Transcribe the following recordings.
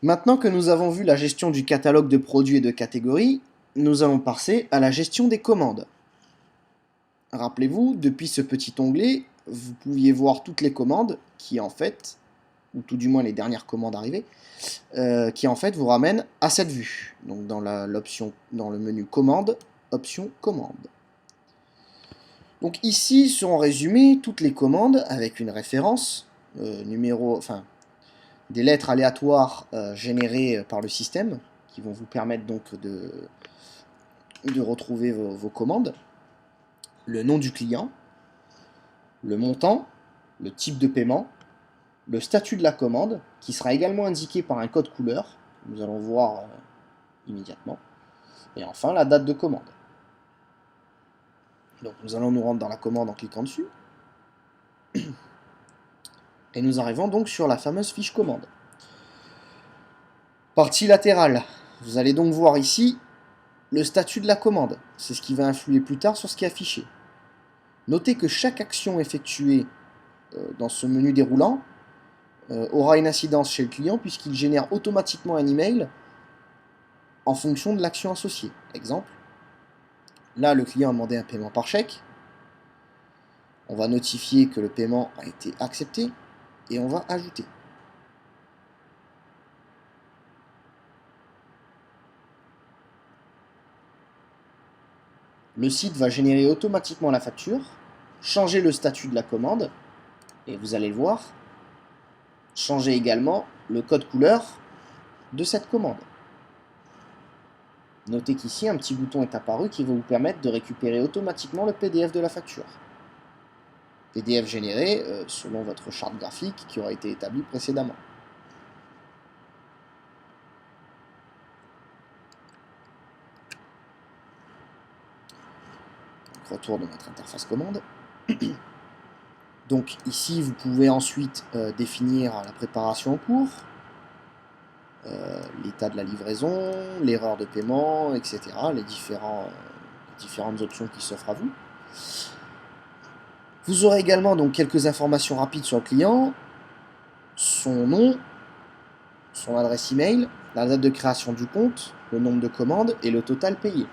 Maintenant que nous avons vu la gestion du catalogue de produits et de catégories, nous allons passer à la gestion des commandes. Rappelez-vous, depuis ce petit onglet, vous pouviez voir toutes les commandes qui en fait, ou tout du moins les dernières commandes arrivées, qui en fait vous ramènent à cette vue. Donc dans le menu commande, option commande. Donc ici seront résumées toutes les commandes avec une référence, des lettres aléatoires générées par le système qui vont vous permettre donc de retrouver vos commandes, le nom du client, le montant, le type de paiement, le statut de la commande qui sera également indiqué par un code couleur, nous allons voir immédiatement, et enfin la date de commande. Donc nous allons nous rendre dans la commande en cliquant dessus, et nous arrivons donc sur la fameuse fiche commande. Partie latérale, vous allez donc voir ici le statut de la commande, c'est ce qui va influer plus tard sur ce qui est affiché. Notez que chaque action effectuée dans ce menu déroulant aura une incidence chez le client puisqu'il génère automatiquement un email en fonction de l'action associée. Exemple, là le client a demandé un paiement par chèque, on va notifier que le paiement a été accepté et on va ajouter. Le site va générer automatiquement la facture, changer le statut de la commande, et vous allez le voir, changer également le code couleur de cette commande. Notez qu'ici, un petit bouton est apparu qui va vous permettre de récupérer automatiquement le PDF de la facture. PDF généré selon votre charte graphique qui aura été établie précédemment. Retour de notre interface commande. Donc ici, vous pouvez ensuite définir la préparation en cours, l'état de la livraison, l'erreur de paiement, etc. Les différentes options qui s'offrent à vous. Vous aurez également donc quelques informations rapides sur le client, son nom, son adresse email, la date de création du compte, le nombre de commandes et le total payé.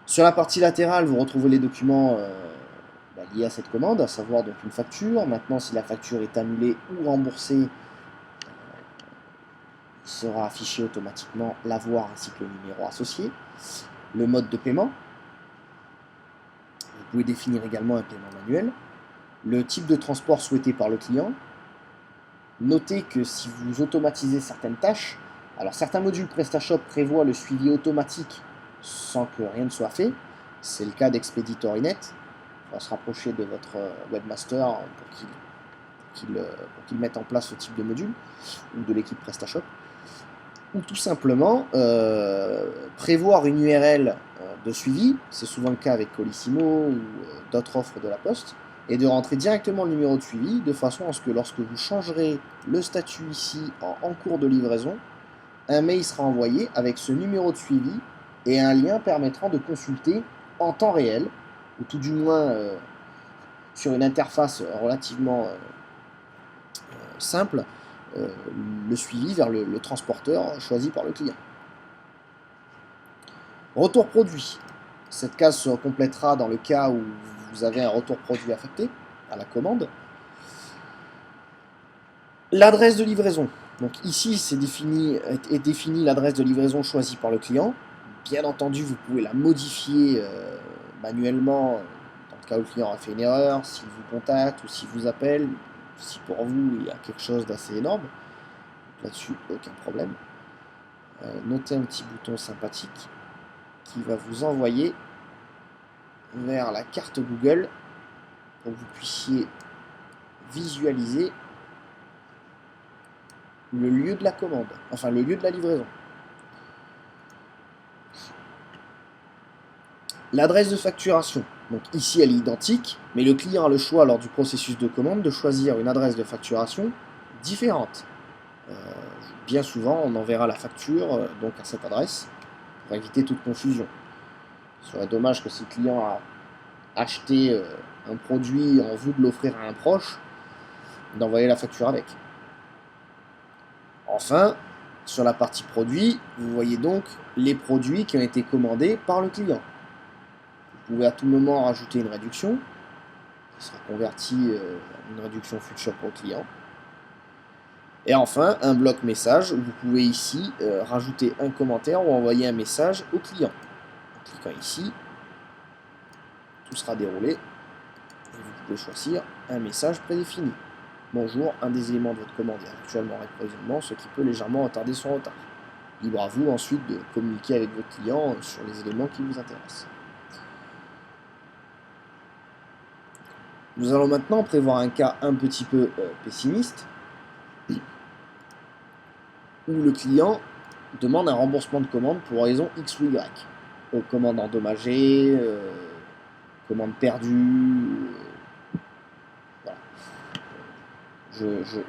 Sur la partie latérale, vous retrouvez les documents liés à cette commande, à savoir donc une facture. Maintenant, si la facture est annulée ou remboursée, il sera affiché automatiquement l'avoir ainsi que le numéro associé. Le mode de paiement. Vous pouvez définir également un paiement manuel. Le type de transport souhaité par le client. Notez que si vous automatisez certaines tâches, alors certains modules PrestaShop prévoient le suivi automatique sans que rien ne soit fait. C'est le cas d'Expeditorynet. On va se rapprocher de votre webmaster pour qu'il mette en place ce type de module, ou de l'équipe PrestaShop. Ou tout simplement prévoir une URL de suivi, c'est souvent le cas avec Colissimo ou d'autres offres de la Poste, et de rentrer directement le numéro de suivi, de façon à ce que lorsque vous changerez le statut ici en cours de livraison, un mail sera envoyé avec ce numéro de suivi et un lien permettant de consulter en temps réel, ou tout du moins sur une interface relativement simple, le suivi vers le transporteur choisi par le client. Retour produit. Cette case se complétera dans le cas où vous avez un retour produit affecté à la commande. L'adresse de livraison. Donc ici, est définie l'adresse de livraison choisie par le client. Bien entendu, vous pouvez la modifier manuellement dans le cas où le client a fait une erreur, s'il vous contacte ou s'il vous appelle, si pour vous il y a quelque chose d'assez énorme. Là-dessus, aucun problème. Notez un petit bouton sympathique qui va vous envoyer vers la carte Google pour que vous puissiez visualiser le lieu de la commande, enfin le lieu de la livraison. L'adresse de facturation, donc ici elle est identique, mais le client a le choix lors du processus de commande de choisir une adresse de facturation différente. Bien souvent on enverra la facture donc à cette adresse pour éviter toute confusion. Ce serait dommage que si le client a acheté un produit en vue de l'offrir à un proche, d'envoyer la facture avec. Enfin, sur la partie produit, vous voyez donc les produits qui ont été commandés par le client. Vous pouvez à tout moment rajouter une réduction, qui sera convertie en une réduction future pour le client. Et enfin, un bloc message, où vous pouvez ici rajouter un commentaire ou envoyer un message au client. En cliquant ici, tout sera déroulé et vous pouvez choisir un message prédéfini. Bonjour, un des éléments de votre commande est actuellement en approvisionnement, ce qui peut légèrement retarder son retard. Libre à vous ensuite de communiquer avec votre client sur les éléments qui vous intéressent. Nous allons maintenant prévoir un cas un petit peu pessimiste, où le client demande un remboursement de commande pour raison X ou Y. Commande endommagée, commande perdue, voilà.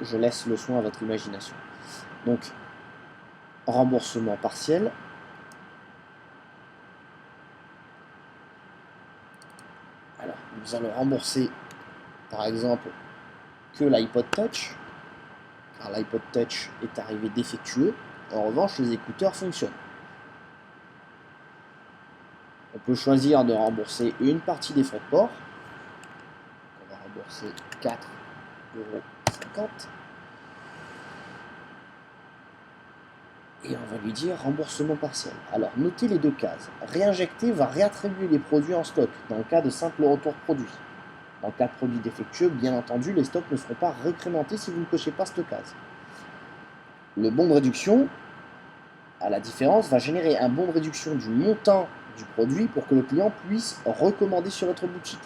Je laisse le soin à votre imagination. Donc, remboursement partiel. Alors, nous allons rembourser, par exemple, que l'iPod Touch, car l'iPod Touch est arrivé défectueux. En revanche, les écouteurs fonctionnent. On peut choisir de rembourser une partie des frais de port. On va rembourser 4,50 €. Et on va lui dire remboursement partiel. Alors, notez les deux cases. Réinjecter va réattribuer les produits en stock, dans le cas de simple retour produit. Dans le cas de produit défectueux, bien entendu, les stocks ne seront pas récrémentés si vous ne cochez pas cette case. Le bon de réduction, à la différence, va générer un bon de réduction du montant du produit pour que le client puisse recommander sur votre boutique.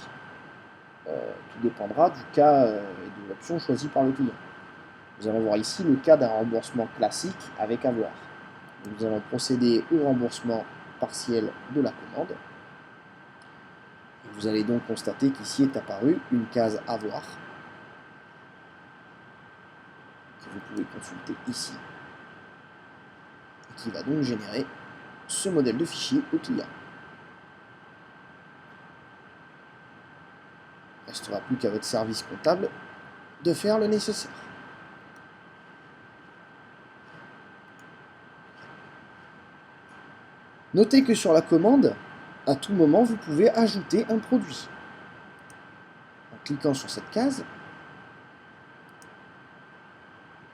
Tout dépendra du cas et de l'option choisie par le client. Nous allons voir ici le cas d'un remboursement classique avec avoir. Nous allons procéder au remboursement partiel de la commande. Et vous allez donc constater qu'ici est apparue une case avoir que vous pouvez consulter ici et qui va donc générer ce modèle de fichier au client. Il ne restera plus qu'à votre service comptable de faire le nécessaire. Notez que sur la commande, à tout moment, vous pouvez ajouter un produit. En cliquant sur cette case,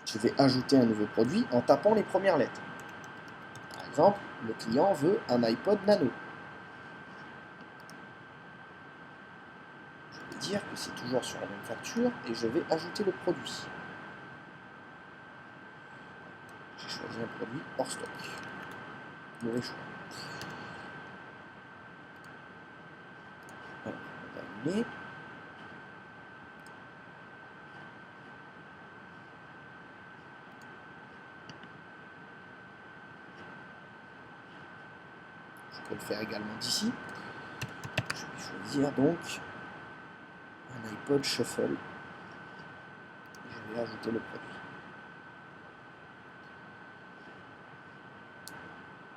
je vais ajouter un nouveau produit en tapant les premières lettres. Par exemple, le client veut un iPod Nano. Je vais dire que c'est toujours sur la même facture et je vais ajouter le produit. J'ai choisi un produit hors stock. Mauvais choix. Alors, on va annuler. Je peux le faire également d'ici. Je vais choisir donc un iPod Shuffle. Et je vais ajouter le produit.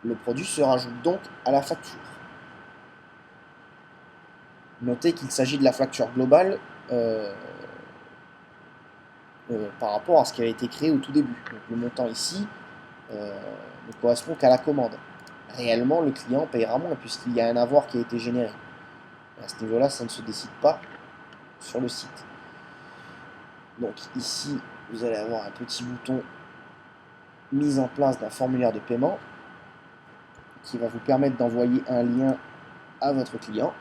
Le produit se rajoute donc à la facture. Notez qu'il s'agit de la facture globale par rapport à ce qui avait été créé au tout début. Donc le montant ici ne correspond qu'à la commande. Réellement, le client payera moins puisqu'il y a un avoir qui a été généré. À ce niveau-là, ça ne se décide pas sur le site. Donc ici, vous allez avoir un petit bouton mise en place d'un formulaire de paiement qui va vous permettre d'envoyer un lien à votre client.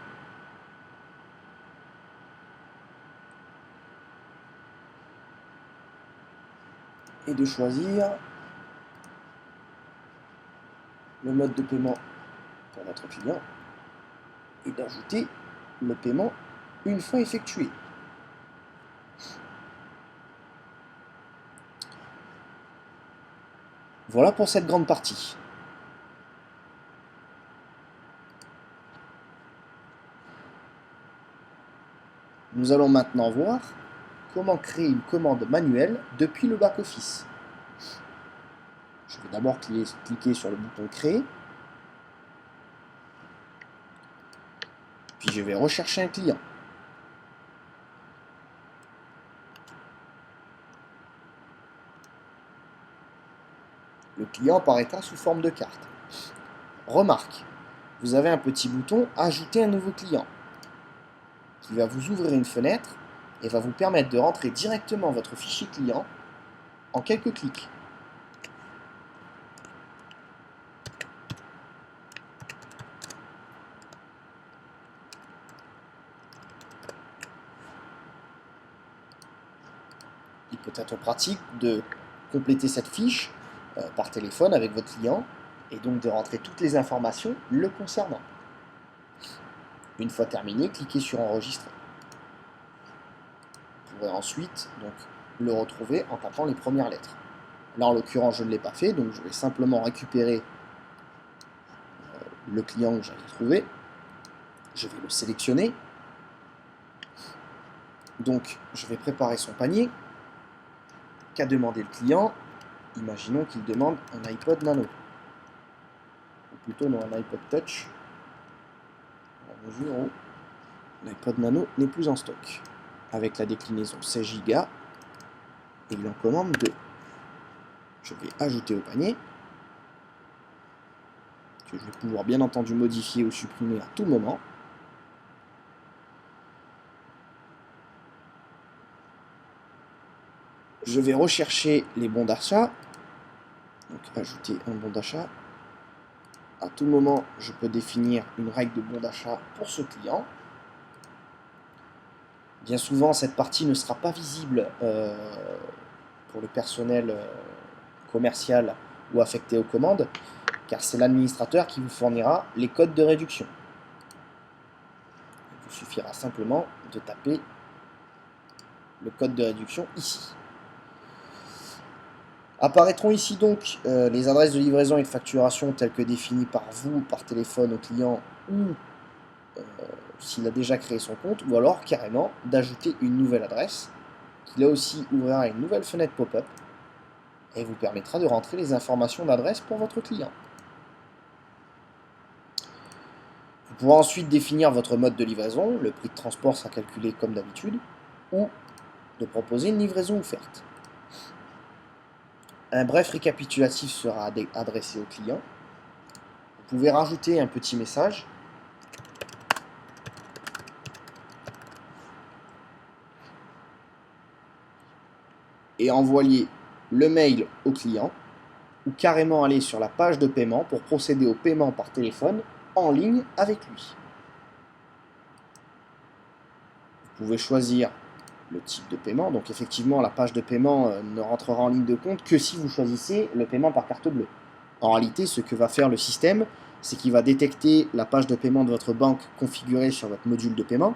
Et de choisir le mode de paiement pour votre client et d'ajouter le paiement une fois effectué. Voilà pour cette grande partie. Nous allons maintenant voir comment créer une commande manuelle depuis le back-office. Je vais d'abord cliquer sur le bouton Créer. Puis je vais rechercher un client. Le client apparaîtra sous forme de carte. Remarque, vous avez un petit bouton « Ajouter un nouveau client » qui va vous ouvrir une fenêtre et va vous permettre de rentrer directement votre fichier client en quelques clics. Il peut être pratique de compléter cette fiche par téléphone avec votre client et donc de rentrer toutes les informations le concernant. Une fois terminé, cliquez sur Enregistrer. Vous pourrez ensuite donc, le retrouver en tapant les premières lettres. Là, en l'occurrence, je ne l'ai pas fait, donc je vais simplement récupérer le client que j'avais trouvé. Je vais le sélectionner. Donc, je vais préparer son panier. Qu'a demandé le client? Imaginons qu'il demande un iPod Nano. Ou plutôt non, un iPod Touch. À mesure où l'iPod Nano n'est plus en stock. Avec la déclinaison 16 Go. Et il en commande 2. Je vais ajouter au panier. Que je vais pouvoir bien entendu modifier ou supprimer à tout moment. Je vais rechercher les bons d'achat. Donc ajouter un bon d'achat. À tout moment, je peux définir une règle de bon d'achat pour ce client. Bien souvent, cette partie ne sera pas visible pour le personnel commercial ou affecté aux commandes, car c'est l'administrateur qui vous fournira les codes de réduction. Il vous suffira simplement de taper le code de réduction ici. Apparaîtront ici donc les adresses de livraison et de facturation telles que définies par vous, par téléphone au client ou s'il a déjà créé son compte, ou alors carrément d'ajouter une nouvelle adresse qui là aussi ouvrira une nouvelle fenêtre pop-up et vous permettra de rentrer les informations d'adresse pour votre client. Vous pourrez ensuite définir votre mode de livraison, le prix de transport sera calculé comme d'habitude, ou de proposer une livraison offerte. Un bref récapitulatif sera adressé au client. Vous pouvez rajouter un petit message. Et envoyer le mail au client, ou carrément aller sur la page de paiement pour procéder au paiement par téléphone en ligne avec lui. Vous pouvez choisir le type de paiement, donc effectivement la page de paiement ne rentrera en ligne de compte que si vous choisissez le paiement par carte bleue. En réalité, ce que va faire le système, c'est qu'il va détecter la page de paiement de votre banque configurée sur votre module de paiement.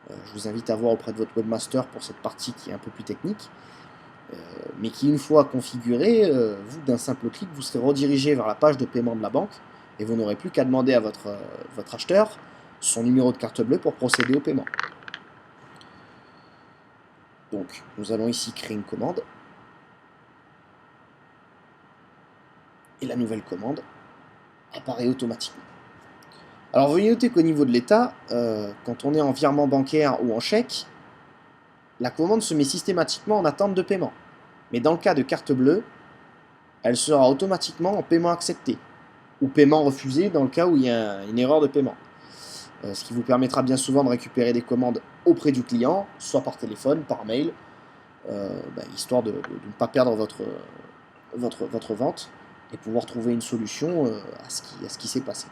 Je vous invite à voir auprès de votre webmaster pour cette partie qui est un peu plus technique. Mais qui, une fois configuré, vous, d'un simple clic, vous serez redirigé vers la page de paiement de la banque et vous n'aurez plus qu'à demander à votre acheteur son numéro de carte bleue pour procéder au paiement. Donc, nous allons ici créer une commande. Et la nouvelle commande apparaît automatiquement. Alors, veuillez noter qu'au niveau de l'état, quand on est en virement bancaire ou en chèque, la commande se met systématiquement en attente de paiement. Mais dans le cas de carte bleue, elle sera automatiquement en paiement accepté ou paiement refusé dans le cas où il y a une erreur de paiement. Ce qui vous permettra bien souvent de récupérer des commandes auprès du client, soit par téléphone, par mail, histoire de ne pas perdre votre vente et pouvoir trouver une solution à ce qui s'est passé.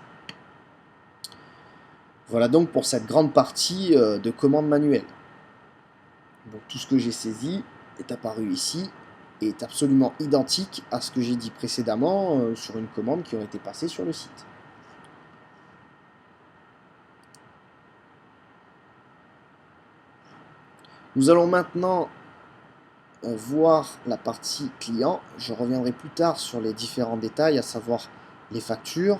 Voilà donc pour cette grande partie de commande manuelle. Donc tout ce que j'ai saisi est apparu ici et est absolument identique à ce que j'ai dit précédemment sur une commande qui aurait été passée sur le site. Nous allons maintenant voir la partie client. Je reviendrai plus tard sur les différents détails, à savoir les factures.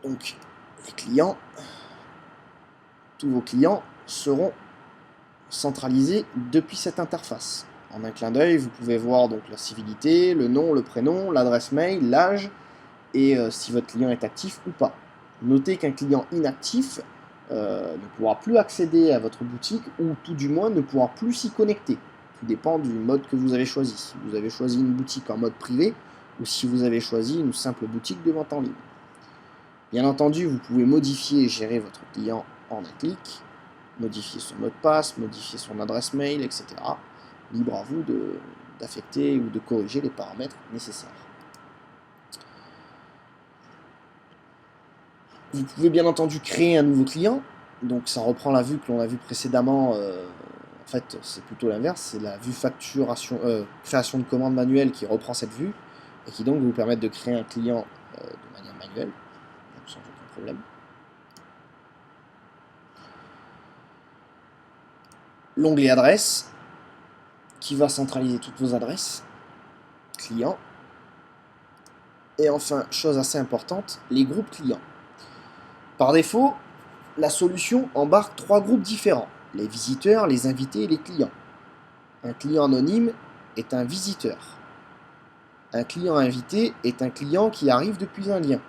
Donc les clients, tous vos clients seront centralisés depuis cette interface. En un clin d'œil, vous pouvez voir donc la civilité, le nom, le prénom, l'adresse mail, l'âge et si votre client est actif ou pas. Notez qu'un client inactif ne pourra plus accéder à votre boutique ou tout du moins ne pourra plus s'y connecter. Tout dépend du mode que vous avez choisi. Si vous avez choisi une boutique en mode privé ou si vous avez choisi une simple boutique de vente en ligne. Bien entendu, vous pouvez modifier et gérer votre client en un clic, modifier son mot de passe, modifier son adresse mail, etc. Libre à vous d'affecter ou de corriger les paramètres nécessaires. Vous pouvez bien entendu créer un nouveau client, donc ça reprend la vue que l'on a vue précédemment, en fait c'est plutôt l'inverse, c'est la vue création de commande manuelle qui reprend cette vue, et qui donc va vous permettre de créer un client de manière manuelle, donc sans aucun problème. L'onglet adresse, qui va centraliser toutes vos adresses, clients, et enfin, chose assez importante, les groupes clients. Par défaut, la solution embarque 3 groupes différents, les visiteurs, les invités et les clients. Un client anonyme est un visiteur. Un client invité est un client qui arrive depuis un lien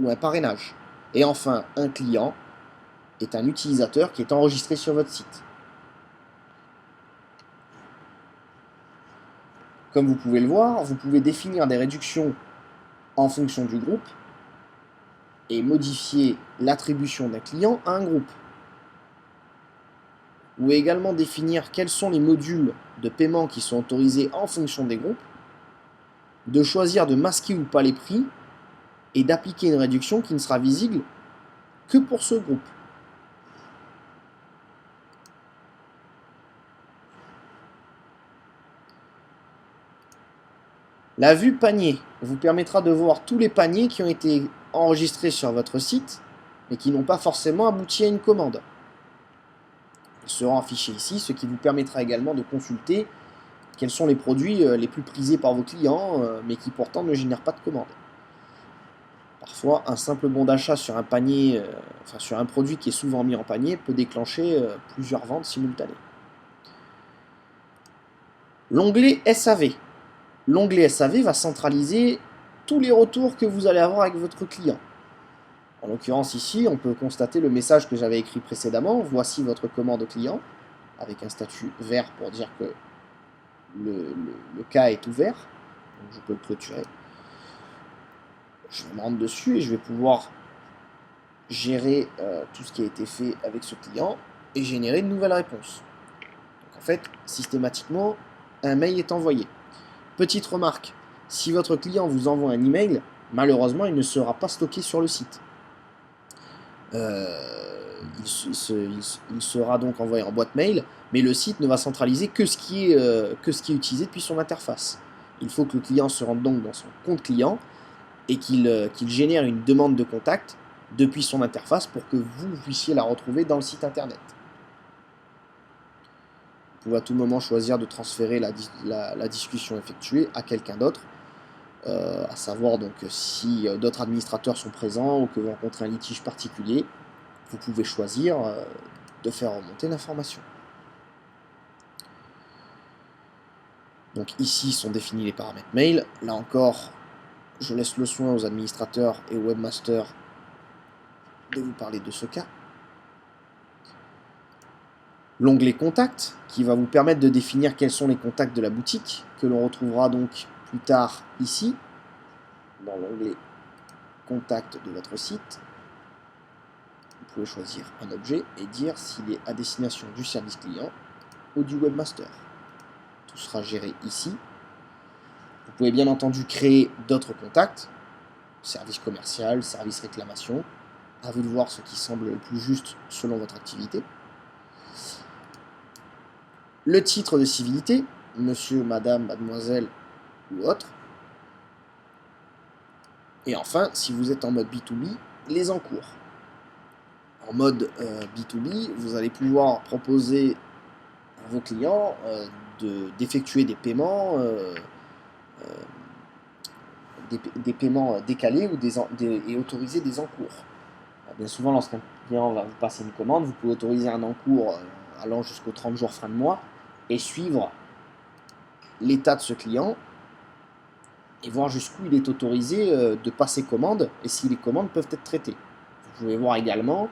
ou un parrainage. Et enfin, un client est un utilisateur qui est enregistré sur votre site. Comme vous pouvez le voir, vous pouvez définir des réductions en fonction du groupe et modifier l'attribution d'un client à un groupe. Vous pouvez également définir quels sont les modules de paiement qui sont autorisés en fonction des groupes, de choisir de masquer ou pas les prix, et d'appliquer une réduction qui ne sera visible que pour ce groupe. La vue panier vous permettra de voir tous les paniers qui ont été enregistrés sur votre site, mais qui n'ont pas forcément abouti à une commande. Ils seront affichés ici, ce qui vous permettra également de consulter quels sont les produits les plus prisés par vos clients, mais qui pourtant ne génèrent pas de commande. Parfois, un simple bon d'achat sur un panier, sur un produit qui est souvent mis en panier, peut déclencher plusieurs ventes simultanées. L'onglet SAV. L'onglet SAV va centraliser tous les retours que vous allez avoir avec votre client. En l'occurrence ici, on peut constater le message que j'avais écrit précédemment. Voici votre commande client, avec un statut vert pour dire que le cas est ouvert. Donc je peux le clôturer. Je vais me rendre dessus et je vais pouvoir gérer tout ce qui a été fait avec ce client et générer de nouvelles réponses. Donc en fait, systématiquement, un mail est envoyé. Petite remarque, si votre client vous envoie un email, malheureusement, il ne sera pas stocké sur le site. Il sera donc envoyé en boîte mail, mais le site ne va centraliser que ce qui est utilisé depuis son interface. Il faut que le client se rende donc dans son compte client et qu'il génère une demande de contact depuis son interface pour que vous puissiez la retrouver dans le site internet. Vous pouvez à tout moment choisir de transférer la discussion effectuée à quelqu'un d'autre, à savoir donc si d'autres administrateurs sont présents ou que vous rencontrez un litige particulier, vous pouvez choisir de faire remonter l'information. Donc ici sont définis les paramètres mail. Là encore, je laisse le soin aux administrateurs et aux webmasters de vous parler de ce cas. L'onglet Contact, qui va vous permettre de définir quels sont les contacts de la boutique, que l'on retrouvera donc plus tard ici, dans l'onglet Contact de votre site. Vous pouvez choisir un objet et dire s'il est à destination du service client ou du webmaster. Tout sera géré ici. Vous pouvez bien entendu créer d'autres contacts, service commercial, service réclamation. À vous de voir ce qui semble le plus juste selon votre activité. Le titre de civilité, monsieur, madame, mademoiselle ou autre. Et enfin, si vous êtes en mode B2B, les encours. En mode B2B, vous allez pouvoir proposer à vos clients d'effectuer des paiements, des paiements décalés ou et autoriser des encours. Bien souvent, lorsqu'un client va vous passer une commande, vous pouvez autoriser un encours allant jusqu'aux 30 jours fin de mois et suivre l'état de ce client et voir jusqu'où il est autorisé de passer commande et si les commandes peuvent être traitées. Vous pouvez voir également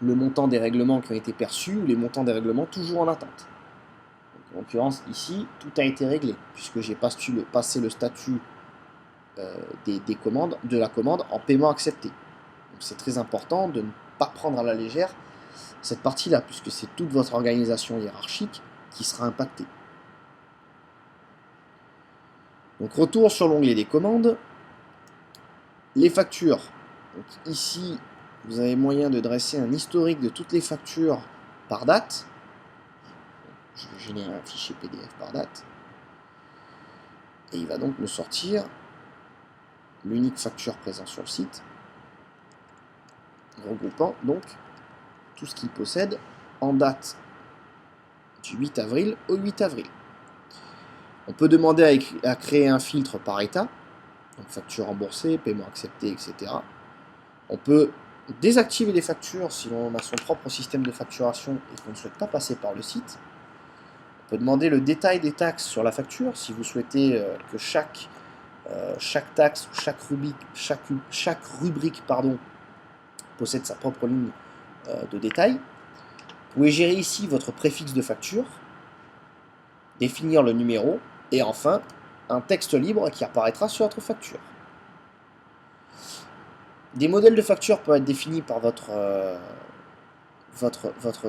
le montant des règlements qui ont été perçus ou les montants des règlements toujours en attente. Donc, En l'occurrence, ici, tout a été réglé, puisque j'ai passé le statut de la commande en paiement accepté. Donc c'est très important de ne pas prendre à la légère cette partie-là, puisque c'est toute votre organisation hiérarchique qui sera impactée. Donc retour sur l'onglet des commandes. Les factures. Donc ici, vous avez moyen de dresser un historique de toutes les factures par date. Je vais générer un fichier PDF par date. Et il va donc me sortir l'unique facture présente sur le site, regroupant donc tout ce qu'il possède en date du 8 avril au 8 avril. On peut demander à créer un filtre par état, donc facture remboursée, paiement accepté, etc. On peut désactiver les factures si l'on a son propre système de facturation et qu'on ne souhaite pas passer par le site. On peut demander le détail des taxes sur la facture si vous souhaitez que chaque taxe ou chaque rubrique possède sa propre ligne de détail. Vous pouvez gérer ici votre préfixe de facture, définir le numéro et enfin un texte libre qui apparaîtra sur votre facture. Des modèles de facture peuvent être définis par votre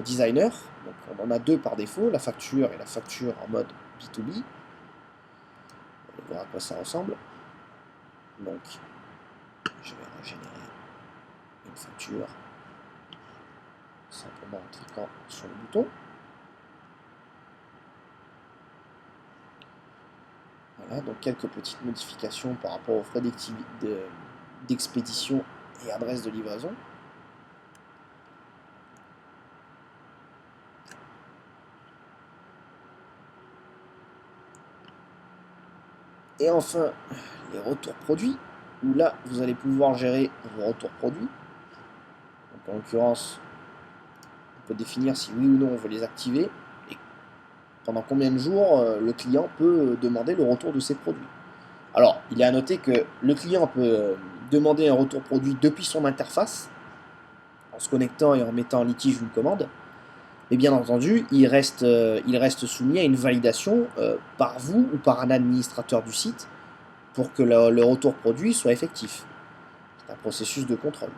designer. Donc on en a deux par défaut, la facture et la facture en mode B2B. On va voir à quoi ça ressemble. Donc je vais régénérer une facture simplement en cliquant sur le bouton. Voilà, donc quelques petites modifications par rapport aux frais d'expédition et adresse de livraison. Et enfin, les retours produits, où là, vous allez pouvoir gérer vos retours produits. Donc, en l'occurrence, on peut définir si oui ou non on veut les activer et pendant combien de jours le client peut demander le retour de ses produits. Alors, il est à noter que le client peut demander un retour produit depuis son interface, en se connectant et en mettant en litige une commande. Mais bien entendu, il reste soumis à une validation par vous ou par un administrateur du site pour que le retour produit soit effectif. C'est un processus de contrôle.